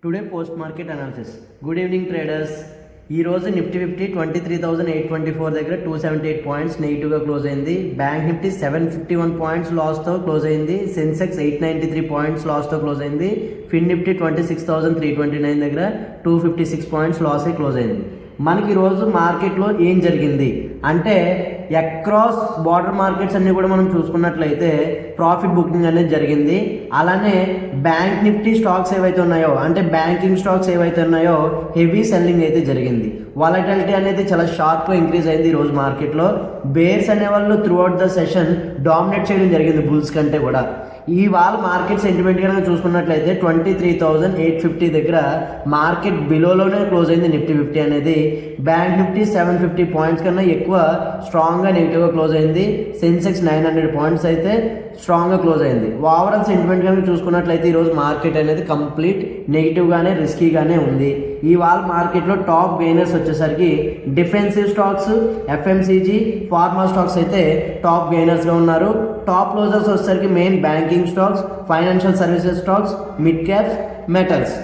Today post market analysis. Good evening traders. ఈరోజు Nifty 23,824 దగ్గర 278 points నెగిటివ్గా క్లోజ్ అయింది. బ్యాంక్ నిఫ్టీ 751 పాయింట్స్ లాస్తో క్లోజ్ అయింది. సెన్సెక్స్ 893 పాయింట్స్ లాస్తో క్లోజ్ అయింది. ఫిన్ నిఫ్టీ 26,329 దగ్గర 256 పాయింట్స్ లాస్ అయి క్లోజ్ అయింది. మనకి ఈరోజు మార్కెట్లో ఏం జరిగింది అంటే అక్రాస్ బార్డర్ మార్కెట్స్ అన్నీ కూడా మనం చూసుకున్నట్లయితే ప్రాఫిట్ బుకింగ్ అనేది జరిగింది. అలానే బ్యాంక్ నిఫ్టీ స్టాక్స్ ఏవైతే ఉన్నాయో అంటే బ్యాంకింగ్ స్టాక్స్ ఏవైతే ఉన్నాయో హెవీ సెల్లింగ్ అయితే జరిగింది. వాలటిలిటీ అనేది చాలా షార్ప్గా ఇంక్రీజ్ అయింది ఈరోజు మార్కెట్లో. బేర్స్ అనేవాళ్ళు through out the session dominate చేయడం జరిగింది బుల్స్ కంటే కూడా. ఇవాళ మార్కెట్ సెంటిమెంట్ కనుక చూసుకున్నట్లయితే 23,850 దగ్గర మార్కెట్ బిలోలోనే క్లోజ్ అయింది నిఫ్టీ 50 అనేది. బ్యాంక్ నిఫ్టీ 750 పాయింట్స్ కన్నా ఎక్కువ స్ట్రాంగ్గా నెగిటివ్గా క్లోజ్ అయింది. సెన్సెక్స్ 900 పాయింట్స్ అయితే స్ట్రాంగ్గా క్లోజ్ అయింది. ఓవరాల్ సెంటిమెంట్ కనుక చూసుకున్నట్లయితే ఈరోజు మార్కెట్ అనేది కంప్లీట్ నెగిటివ్గానే రిస్కీగానే ఉంది. ఇవాళ మార్కెట్లో టాప్ గెయినర్స్ వచ్చేసరికి defensive stocks, FMCG, pharma stocks అయితే టాప్ గెయినర్స్గా ఉన్నారు. టాప్ క్లోజర్స్ వచ్చేసరికి main banking stocks, financial services stocks, mid caps, metals.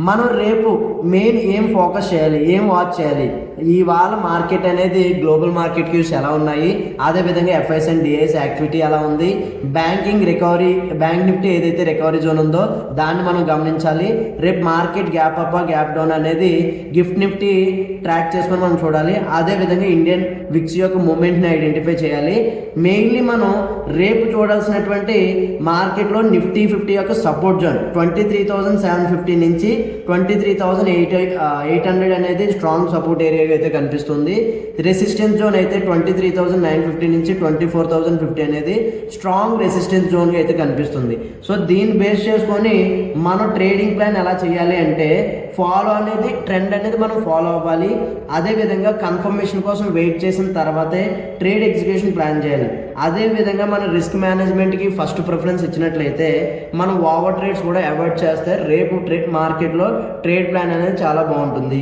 మనం రేపు మెయిన్ ఏం ఫోకస్ చేయాలి, ఏం వాచ్ చేయాలి, ఇవాళ మార్కెట్ అనేది గ్లోబల్ మార్కెట్ క్యూస్ ఎలా ఉన్నాయి, అదేవిధంగా ఎఫ్ఐఎస్ అండ్ డిఐఎస్ యాక్టివిటీ ఎలా ఉంది, బ్యాంకింగ్ రికవరీ, బ్యాంక్ నిఫ్టీ ఏదైతే రికవరీ జోన్ ఉందో దాన్ని మనం గమనించాలి. రేపు market gap up gap down అనేది గిఫ్ట్ నిఫ్టీ ట్రాక్ చేసుకొని మనం చూడాలి. అదేవిధంగా ఇండియన్ విక్స్ యొక్క మూమెంట్ని ఐడెంటిఫై చేయాలి. మెయిన్లీ మనం రేపు చూడాల్సినటువంటి మార్కెట్లో నిఫ్టీ 50 యొక్క సపోర్ట్ జోన్ 23,750 నుంచి 23,800 అనేది స్ట్రాంగ్ సపోర్ట్ ఏరియా అయితే కనిపిస్తుంది. రెసిస్టెన్స్ జోన్ అయితే 23,950 నుంచి 24,050 అనేది స్ట్రాంగ్ రెసిస్టెన్స్ జోన్ అయితే కనిపిస్తుంది. సో దీన్ని బేస్ చేసుకొని మనం ట్రేడింగ్ ప్లాన్ ఎలా చేయాలి అంటే ఫాలో అనేది ట్రెండ్ అనేది మనం ఫాలో అవ్వాలి. అదేవిధంగా కన్ఫర్మేషన్ కోసం వెయిట్ చేసిన తర్వాతే ట్రేడ్ ఎగ్జిక్యూషన్ ప్లాన్ చేయాలి. అదేవిధంగా మన రిస్క్ మేనేజ్మెంట్కి ఫస్ట్ ప్రిఫరెన్స్ ఇచ్చినట్లయితే మనం ఓవర్ ట్రేడ్స్ కూడా అవాయిడ్ చేస్తే రేపు మార్కెట్లో ట్రేడ్ ప్లాన్ అనేది చాలా బాగుంటుంది.